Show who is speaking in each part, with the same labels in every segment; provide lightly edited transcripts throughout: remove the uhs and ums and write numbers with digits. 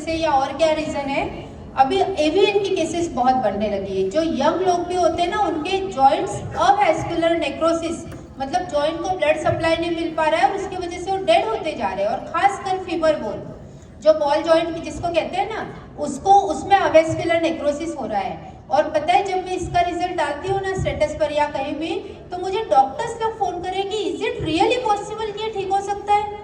Speaker 1: से या और क्या रीजन है, अभी एवीएन की केसेस बहुत बढ़ने लगी है। जो यंग लोग भी होते हैं ना, उनके जॉइंट्स अवैस्कुलर नेक्रोसिस, मतलब जॉइंट को ब्लड सप्लाई नहीं मिल पा रहा है, उसकी वजह से वो डेड होते जा रहे हैं। और खासकर फीवर बोन, जो बॉल जॉइंट जिसको कहते हैं ना, उसको उसमें अवैस्कुलर नेक्रोसिस हो रहा है। और पता है, जब मैं इसका रिजल्ट डालती हूँ ना स्टेटस पर या कहीं भी, तो मुझे डॉक्टर्स लोग फोन करें कि इज इट रियली पॉसिबल कि ये ठीक हो सकता है।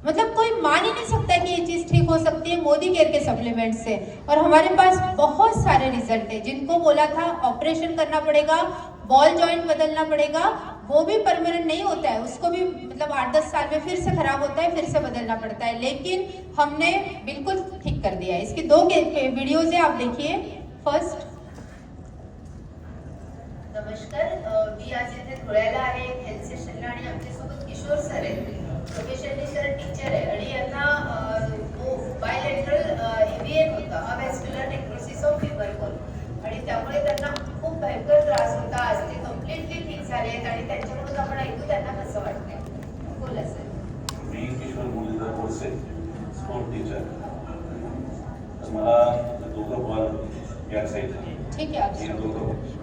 Speaker 1: मतलब कोई मान ही नहीं सकता कि ये चीज ठीक हो सकती है मोदी केयर के सप्लीमेंट से। और हमारे पास बहुत सारे रिजल्ट है। जिनको बोला था ऑपरेशन करना पड़ेगा, बॉल जॉइंट बदलना पड़ेगा, वो भी परमानेंट नहीं होता है, उसको भी मतलब 8-10 साल में फिर से खराब होता है, फिर से बदलना पड़ता है। लेकिन हमने बिल्कुल ठीक कर दिया है। इसकी 2 वीडियोज है, आप देखिए। फर्स्ट,
Speaker 2: नमस्कार, मी आज इथे धुळ्याला आहे हेल्थ सेशनला आणि आमच्यासोबत किशोर सर आहेत. प्रोफेशनली सर टीचर आहे आणि यांना बायलॅटरल एव्हीएन होता, अवॅस्क्युलर नेक्रोसिस ऑफ लिव्हर बोन, आणि त्यामुळे त्यांना खूप भयंकर त्रास होता. आज ते कम्प्लिटली ठीक झाले आहेत आणि त्यांच्याकडून आपण ऐकू त्यांना कसं वाटतंय. बोला सर.
Speaker 3: मी किशोर मुरलीधर बोरसे, स्पोर्ट टीचर. मला दोघं बॉल या साइड
Speaker 1: ठीक है, आप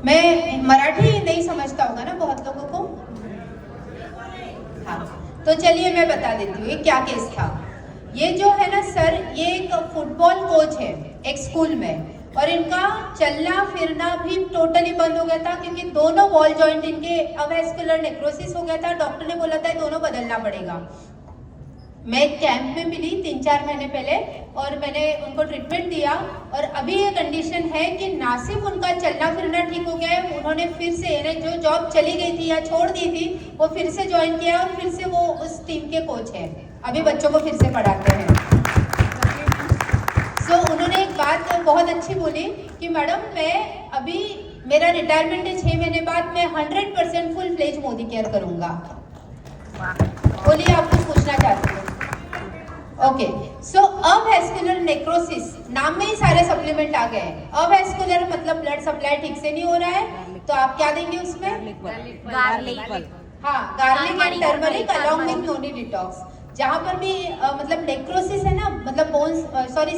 Speaker 1: मैं मराठी नहीं समझता होगा ना बहुत लोगों को। हाँ, तो चलिए मैं बता देती हूँ ये क्या केस था। ये जो है ना सर, ये एक फुटबॉल कोच है एक स्कूल में, और इनका चलना फिरना भी टोटली बंद हो गया था क्योंकि दोनों बॉल जॉइंट इनके अवैस्कुलर नेक्रोसिस हो गया था। डॉक्टर ने बोला था दोनों बदलना पड़ेगा। मैं एक कैंप में मिली 3-4 महीने पहले, और मैंने उनको ट्रीटमेंट दिया। और अभी ये कंडीशन है कि ना सिर्फ उनका चलना फिरना ठीक हो गया है, उन्होंने फिर से जो जॉब चली गई थी या छोड़ दी थी, वो फिर से ज्वाइन किया और फिर से वो उस टीम के कोच हैं, अभी बच्चों को फिर से पढ़ाते हैं। सो उन्होंने एक बात बहुत अच्छी बोली कि मैडम, मैं अभी मेरा रिटायरमेंट है 6 महीने बाद, मैं 100% फुल फ्लेज मोदी केयर करूंगा। बोलिए, आप कुछ पूछना चाहते हो? ओके, सो अवैस्कुलर नेक्रोसिस, नाम में ही सारे सप्लीमेंट आ गए हैं। अवैस्कुलर मतलब ब्लड सप्लाई ठीक से नहीं हो रहा है, तो आप क्या देंगे उसमें?
Speaker 4: गार्लिक।
Speaker 1: हाँ, garlic and turmeric along with noni detox. जहाँ पर भी मतलब नेक्रोसिस है ना, मतलब बोन्स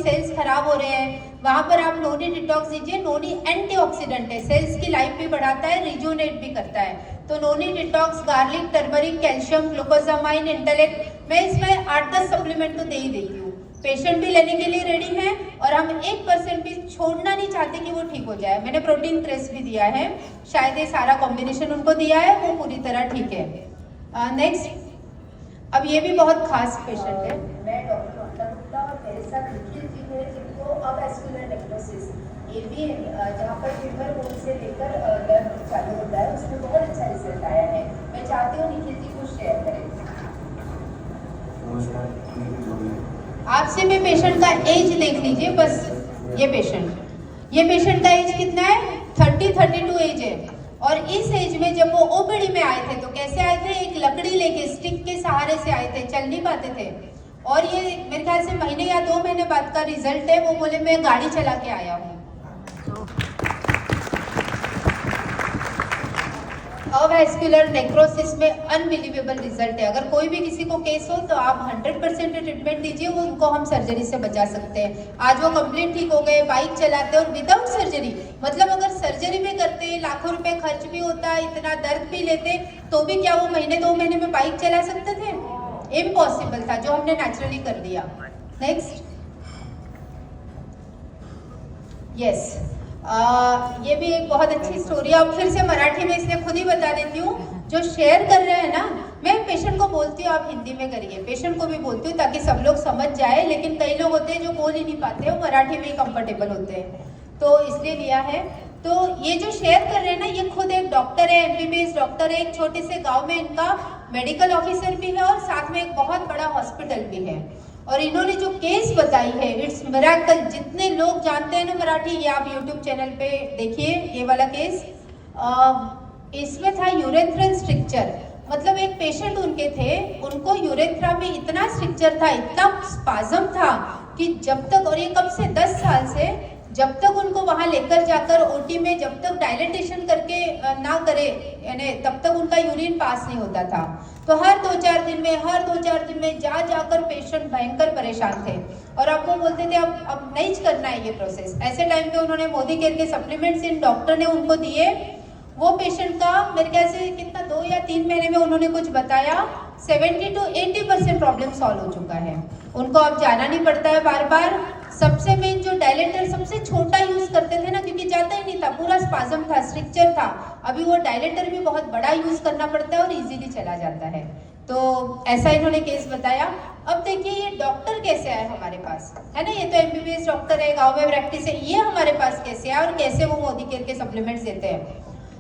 Speaker 1: सेल्स खराब हो रहे हैं, वहाँ पर आप नोनी डिटॉक्स दीजिए। नोनी एंटीऑक्सीडेंट है, सेल्स की लाइफ भी बढ़ाता है, रिजुनेट भी करता है। तो noni detox, garlic, turmeric, calcium, glucosamine, intellect, मैं इसमें 8-10 सप्लीमेंट तो दे ही देती हूँ। पेशेंट भी लेने के लिए रेडी है और हम 1% भी छोड़ना नहीं चाहते कि वो ठीक हो जाए। मैंने प्रोटीन ट्रेस भी दिया है, शायद ये सारा कॉम्बिनेशन उनको दिया है, वो पूरी तरह ठीक है। नेक्स्ट, अब ये भी बहुत खास पेशेंट है।
Speaker 2: मैं डॉक्टर ममता गुप्ता और मेरे साथ निखिल जी है, जिनको अवैस्कुलर नेक्रोसिस एवीएन, जहाँ पर फीवर बोन से लेकर दर्द चालू होता है, उसमें बहुत अच्छा रिजल्ट आया है। मैं चाहती हूँ निखिल जी कुछ शेयर करें।
Speaker 1: आपसे मैं पेशेंट का एज देख लीजिए बस। ये पेशेंट का एज कितना है? 30-32 एज है। और इस एज में जब वो ओपीडी में आए थे तो कैसे आए थे? एक लकड़ी लेके, स्टिक के सहारे से आए थे, चल नहीं पाते थे। और ये मेरे ख्याल से महीने या 2 महीने बाद का रिजल्ट है। वो बोले मैं गाड़ी चला के आया हूँ। अवैस्कुलर नेक्रोसिस में अनबिलीवेबल रिजल्ट है। अगर कोई भी किसी को केस हो तो आप 100% ट्रीटमेंट दीजिए, वो उनको हम सर्जरी से बचा सकते हैं। आज वो कंप्लीट ठीक हो गए, बाइक चलाते हैं, और विदाउट सर्जरी, मतलब अगर सर्जरी भी करते, लाखों रुपए खर्च भी होता, इतना दर्द भी लेते, तो भी क्या वो महीने 2 महीने में बाइक चला सकते थे? इम्पॉसिबल था, जो हमने नेचुरली कर दिया। नेक्स्ट, यस, ये भी एक बहुत अच्छी स्टोरी है। अब फिर से मराठी में इसलिए खुद ही बता देती हूँ। जो शेयर कर रहे हैं ना, मैं पेशेंट को बोलती हूँ आप हिंदी में करिए, पेशेंट को भी बोलती हूँ ताकि सब लोग समझ जाए। लेकिन कई लोग होते हैं जो बोल ही नहीं पाते, वो मराठी में ही कंफर्टेबल होते हैं, तो इसलिए लिया है। तो ये जो शेयर कर रहे हैं ना, ये खुद एक डॉक्टर है, एमबीबीएस डॉक्टर है। एक छोटे से गाँव में इनका मेडिकल ऑफिसर भी है और साथ में एक बहुत बड़ा हॉस्पिटल भी है। और इन्होंने जो केस बताई है, इट्स मिरेकल। जितने लोग जानते हैं ना मराठी, ये आप यूट्यूब चैनल पे देखिए ये वाला केस। इसमें था यूरेथ्रल स्ट्रिक्चर, मतलब एक पेशेंट उनके थे, उनको यूरेथ्रा में इतना स्ट्रिक्चर था, इतना स्पाज्म था कि जब तक, और ये कब से 10 साल से, जब तक उनको वहाँ लेकर जाकर ओटी में जब तक डायलिटेशन करके ना करे यानी तब तक उनका यूरिन पास नहीं होता था। तो हर 2-4 दिन में जा जाकर पेशेंट भयंकर परेशान थे और अब वो बोलते थे अब नहीं करना है ये प्रोसेस। ऐसे टाइम पे उन्होंने मोदी केयर के सप्लीमेंट्स इन डॉक्टर ने उनको दिए। वो पेशेंट का मेरे ख्याल से कितना 2 या 3 महीने में उन्होंने कुछ बताया 70 to 80% प्रॉब्लम सॉल्व हो चुका है। उनको अब जाना नहीं पड़ता है बार बार। सबसे मेन जो डायलेटर सबसे छोटा यूज करते थे ना, क्योंकि जाता ही नहीं था, पूरा स्पाज्म था, स्ट्रिक्चर था। अभी वो डायलेटर भी बहुत बड़ा यूज करना पड़ता है और इजीली चला जाता है। तो ऐसा इन्होंने केस बताया। अब देखिए ये डॉक्टर कैसे आए हमारे पास, है ना, ये तो MBBS डॉक्टर है, गाँव में प्रैक्टिस है, ये हमारे पास कैसे आए और कैसे वो मोदी केयर के सप्लीमेंट्स देते हैं।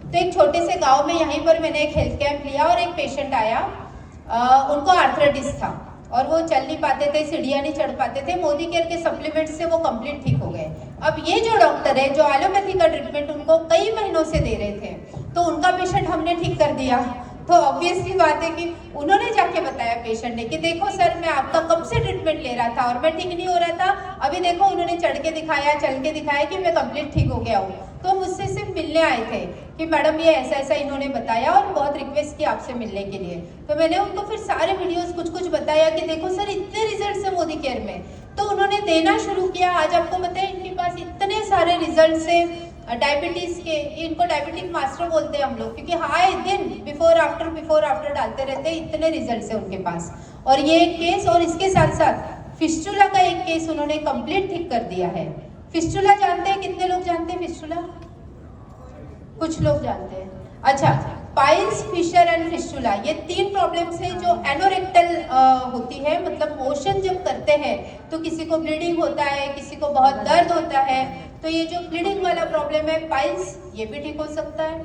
Speaker 1: तो एक छोटे से गांव में यहीं पर मैंने एक हेल्थ कैंप लिया और एक पेशेंट आया, उनको आर्थराइटिस था और वो चल नहीं पाते थे, सीढ़ियाँ नहीं चढ़ पाते थे। मोदी केयर के सप्लीमेंट से वो कंप्लीट ठीक हो गए। अब ये जो डॉक्टर है जो एलोपैथी का ट्रीटमेंट उनको कई महीनों से दे रहे थे, तो उनका पेशेंट हमने ठीक कर दिया। तो ऑब्वियसली बात है कि उन्होंने जाके बताया पेशेंट ने कि देखो सर मैं आपका कब से ट्रीटमेंट ले रहा था और मैं ठीक नहीं हो रहा था, अभी देखो उन्होंने चढ़ के दिखाया, चल के दिखाया कि मैं कंप्लीट ठीक हो गया हूँ। तो मुझसे सिर्फ मिलने आए थे कि मैडम ये ऐसा ऐसा इन्होंने बताया और बहुत रिक्वेस्ट की आपसे मिलने के लिए। तो मैंने उनको फिर सारे वीडियोस कुछ बताया कि देखो सर इतने रिजल्ट्स है मोदी केयर में। तो उन्होंने देना शुरू किया। आज आपको पता है इनके पास इतने सारे रिजल्ट्स है डायबिटीज के। इनको डायबिटिक मास्टर बोलते हैं हम लोग, क्योंकि आए दिन बिफोर आफ्टर डालते रहते हैं, इतने रिजल्ट्स है उनके पास। और ये एक केस और इसके साथ साथ फिस्टुला का एक केस उन्होंने कंप्लीट ठीक कर दिया है। फिस्टुला जानते हैं, कितने लोग जानते हैं फिस्टुला? कुछ लोग जानते हैं। अच्छा, पाइल्स, फिशर एंड फिस्टुला, ये 3 प्रॉब्लम्स है जो एनोरेक्टल होती है। मतलब मोशन जब करते हैं तो किसी को ब्लीडिंग होता है, किसी को बहुत दर्द होता है। तो ये जो ब्लीडिंग वाला प्रॉब्लम है पाइल्स, ये भी ठीक हो सकता है।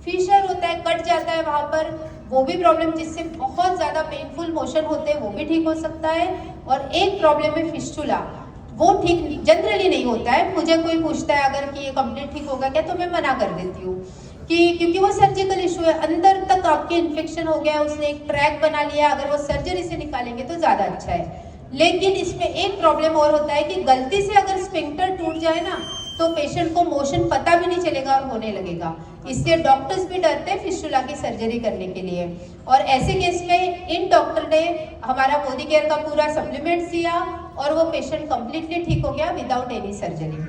Speaker 1: फिशर होता है, कट जाता है वहाँ पर, वो भी प्रॉब्लम जिससे बहुत ज़्यादा पेनफुल मोशन होते हैं, वो भी ठीक हो सकता है। और एक प्रॉब्लम है फिस्टुला, वो ठीक जनरली नहीं होता है। मुझे कोई पूछता है अगर कि ये कंप्लीट ठीक होगा क्या, तो मैं मना कर देती हूँ कि क्योंकि वो सर्जिकल इशू है, अंदर तक आपके इन्फेक्शन हो गया, उसने एक ट्रैक बना लिया, अगर वो सर्जरी से निकालेंगे तो ज़्यादा अच्छा है। लेकिन इसमें एक प्रॉब्लम और होता है कि गलती से अगर स्फिंक्टर टूट जाए ना तो पेशेंट को मोशन पता भी नहीं चलेगा और होने लगेगा। इसलिए डॉक्टर्स भी डरते हैं फिस्टुला की सर्जरी करने के लिए। और ऐसे केस में इन डॉक्टर ने हमारा मोदी केयर का पूरा सप्लीमेंट्स दिया और वो पेशेंट कंप्लीटली ठीक हो गया विदाउट एनी सर्जरी।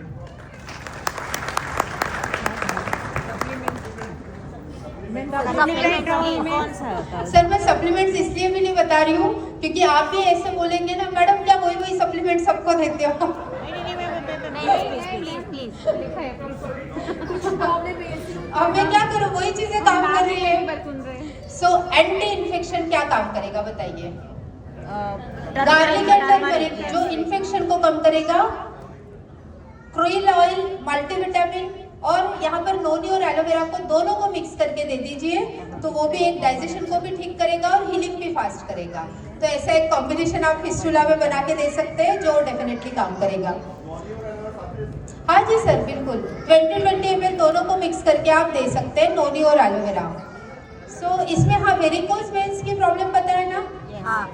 Speaker 1: सर मैं सप्लीमेंट्स इसलिए भी नहीं बता रही हूँ क्योंकि आप भी ऐसे बोलेंगे ना मैडम क्या वही सप्लीमेंट सबको देते हो। हमें क्या करो, वही चीजें काम कर रही है। सो एंटी इन्फेक्शन क्या काम करेगा बताइए? गार्लिक एंड टर्मरिक जो इन्फेक्शन को कम करेगा, क्रोइल ऑयल, मल्टीविटामिन और यहाँ पर नोनी और एलोवेरा को दोनों को मिक्स करके दे दीजिए तो वो भी एक डाइजेशन को भी ठीक करेगा और हीलिंग भी फास्ट करेगा। तो ऐसा एक कॉम्बिनेशन आप फिस्टुला में बना के दे सकते हैं जो डेफिनेटली काम करेगा। हाँ जी सर, बिल्कुल 20-20 ml दोनों को मिक्स करके आप दे सकते हैं, नोनी और एलोवेरा। सो इसमें हाँ वेरिकोज वेन्स की प्रॉब्लम पता है ना? हाँ।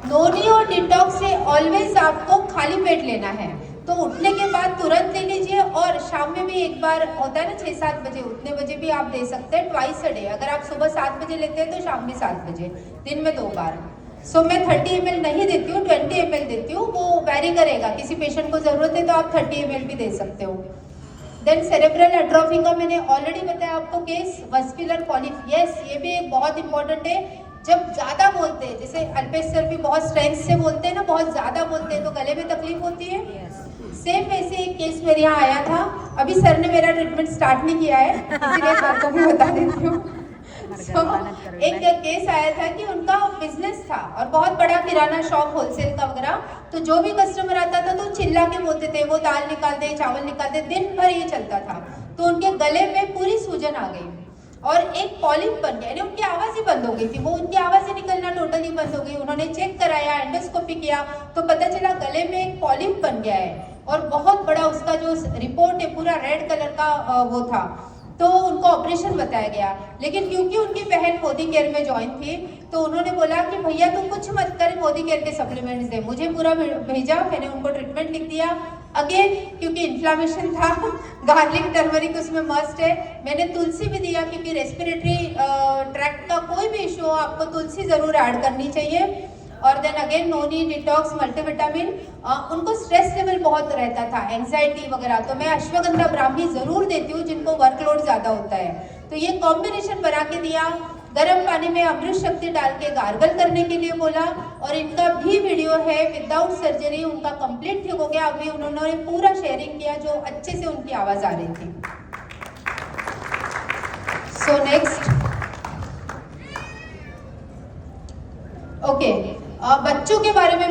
Speaker 1: नोनी और डिटॉक्स से ऑलवेज आपको खाली पेट लेना है, तो उठने के बाद तुरंत ले लीजिए और शाम में भी एक बार होता है ना 6-7 बजे, उतने बजे भी आप दे सकते हैं, ट्वाइस अ डे। अगर आप सुबह 7 बजे लेते हैं तो शाम में 7 बजे, दिन में 2 बार। सो मैं 30 ml नहीं देती हूँ, 20 ml देती हूँ, वो वैरी करेगा, किसी पेशेंट को जरूरत है तो आप 30 ml भी दे सकते हो। देन सेरेब्रल एट्रोफी का मैंने ऑलरेडी बताया आपको केस। मस्कुलर पॉलीप, यस ये भी एक बहुत इंपॉर्टेंट है। जब ज्यादा बोलते हैं, जैसे अल्पेश सर भी बहुत स्ट्रेंथ से बोलते हैं ना, बहुत ज्यादा बोलते हैं तो गले में तकलीफ होती है। सेम वैसे एक केस मेरे यहाँ आया था, अभी सर ने मेरा ट्रीटमेंट स्टार्ट नहीं किया है इसलिए सर को भी बता देती हूँ। एक केस आया था कि उनका बिजनेस था और बहुत बड़ा किराना शॉप होलसेल का वगैरह, तो जो भी कस्टमर आता था तो चिल्ला के बोलते थे, वो दाल निकाल दे, चावल निकाल दे, दिन भर ये चलता था। तो उनके गले में पूरी सूजन आ गई और एक पॉलिप बन गया, यानी उनकी आवाज ही बंद हो गई थी, वो उनकी आवाज ही निकलना टोटली बंद हो गई। उन्होंने चेक कराया, एंडोस्कोपी किया तो पता चला गले में एक पॉलिप बन गया है और बहुत बड़ा उसका जो रिपोर्ट है पूरा रेड कलर का वो था। तो उनको ऑपरेशन बताया गया, लेकिन क्योंकि उनकी बहन मोदी केयर में ज्वाइन थी तो उन्होंने बोला कि भैया तुम कुछ मत कर, मोदी केयर के सप्लीमेंट्स दे। मुझे पूरा भेजा, मैंने उनको ट्रीटमेंट लिख दिया। अगेन क्योंकि इन्फ्लामेशन था, गार्लिक टर्मरिक उसमें मस्ट है। मैंने तुलसी भी दिया क्योंकि रेस्पिरेटरी ट्रैक्ट का कोई भी इशू हो आपको तुलसी ज़रूर ऐड करनी चाहिए। और देन अगेन नोनी, डिटॉक्स, मल्टीविटामिन। उनको स्ट्रेस लेवल बहुत रहता था, एंजाइटी वगैरह, तो मैं अश्वगंधा ब्राह्मी ज़रूर देती हूँ जिनको वर्कलोड ज़्यादा होता है। तो ये कॉम्बिनेशन बना के दिया। गर्म पानी में अमृत शक्ति डाल के गार्गल करने के लिए बोला। और इनका भी वीडियो है विदाउट सर्जरी, उनका कंप्लीट ठीक हो गया। अभी उन्होंने पूरा शेयरिंग किया जो अच्छे से उनकी आवाज़ आ रही थी। सो नेक्स्ट, ओके, बच्चों के बारे में